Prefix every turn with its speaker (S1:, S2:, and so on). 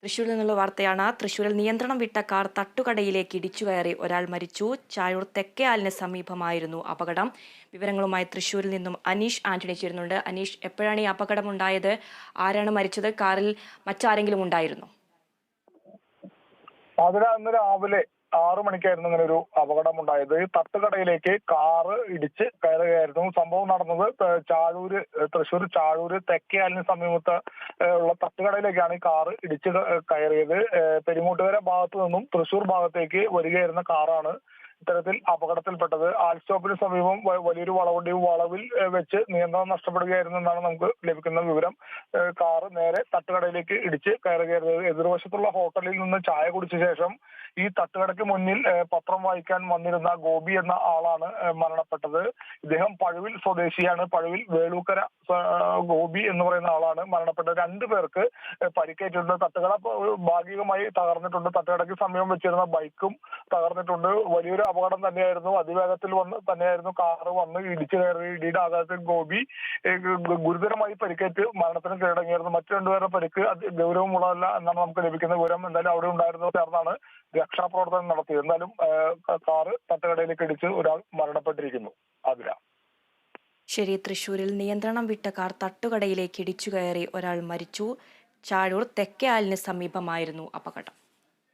S1: തൃശൂരിൽ നിന്നുള്ള വാർത്തയാണ്. തൃശൂരിൽ നിയന്ത്രണം വിട്ട കാർ തട്ടുകടയിലേക്ക് ഇടിച്ചുകയറി ഒരാൾ മരിച്ചു. ചായൂർ തെക്കേയാലിന് സമീപമായിരുന്നു അപകടം. വിവരങ്ങളുമായി തൃശൂരിൽ നിന്നും അനീഷ് ആന്റണി ചേരുന്നുണ്ട്. അനീഷ്, എപ്പോഴാണ് ഈ അപകടം ഉണ്ടായത്? ആരാണ് മരിച്ചത്? കാറിൽ മറ്റാരെങ്കിലും ഉണ്ടായിരുന്നോ?
S2: അതിന് അന്ന് രാവിലെ 6 മണിക്കായിരുന്നു ഇങ്ങനെ ഒരു അപകടം ഉണ്ടായത്. തട്ടുകടയിലേക്ക് കാറ് ഇടിച്ച് കയറുകയായിരുന്നു. സംഭവം നടന്നത് തൃശൂർ ചാഴൂര് തെക്കേയാലിന് സമീപത്ത് ഉള്ള തട്ടുകടയിലേക്കാണ് ഈ കാറ് ഇടിച്ച് കയറിയത്. പെരിങ്ങോട്ടുകര ഭാഗത്തു നിന്നും തൃശൂർ ഭാഗത്തേക്ക് വരികയായിരുന്ന കാറാണ് ഇത്തരത്തിൽ അപകടത്തിൽപ്പെട്ടത്. ആൽ സ്റ്റോപ്പിന് സമീപം വലിയൊരു വളവിൽ വെച്ച് നിയന്ത്രണം നഷ്ടപ്പെടുകയായിരുന്നു എന്നാണ് നമുക്ക് ലഭിക്കുന്ന വിവരം. കാറ് നേരെ തട്ടുകടയിലേക്ക് ഇടിച്ച് കയറുകയായിരുന്നു. എതിർവശത്തുള്ള ഹോട്ടലിൽ നിന്ന് ചായ കുടിച്ച ശേഷം ഈ തട്ടുകടയ്ക്ക് മുന്നിൽ പത്രം വായിക്കാൻ വന്നിരുന്ന ഗോപി എന്ന ആളാണ് മരണപ്പെട്ടത്. ഇദ്ദേഹം പഴുവിൽ സ്വദേശിയാണ്. പഴുവിൽ വേളൂക്കര ഗോപി എന്ന് പറയുന്ന ആളാണ് മരണപ്പെട്ടത്. 2 പേർക്ക് പരിക്കേറ്റിട്ടുണ്ട്. തട്ടുകട ഭാഗികമായി തകർന്നിട്ടുണ്ട്. തട്ടുകടയ്ക്ക് സമീപം വെച്ചിരുന്ന ബൈക്കും തകർന്നിട്ടുണ്ട്. വലിയൊരു അപകടം തന്നെയായിരുന്നു. അതിവേഗത്തിൽ തന്നെയായിരുന്നു കാറ് വന്ന് ഇടിച്ചു കയറി. ഇടിയുടെ ആഘാതത്തിൽ ഗോപി ഗുരുതരമായി പരിക്കേറ്റ് മരണത്തിന് കീഴടങ്ങിയായിരുന്നു. മറ്റു 2 പേരുടെ പരിക്ക് ഗൗരവമുള്ളതല്ല എന്നാണ് നമുക്ക് ലഭിക്കുന്ന വിവരം. എന്തായാലും അവിടെ ഉണ്ടായിരുന്നവർ ചേർന്നാണ് രക്ഷാപ്രവർത്തനം നടത്തിയത്. എന്തായാലും കാറ് തട്ടുകടയിലേക്ക് ഇടിച്ച് ഒരാൾ മരണപ്പെട്ടിരിക്കുന്നു. അതില
S1: ശരി, തൃശൂരിൽ നിയന്ത്രണം വിട്ട കാർ തട്ടുകടയിലേക്ക് ഇടിച്ചുകയറി ഒരാൾ മരിച്ചു. ചാഴൂർ തെക്കേയാലിന് സമീപമായിരുന്നു അപകടം.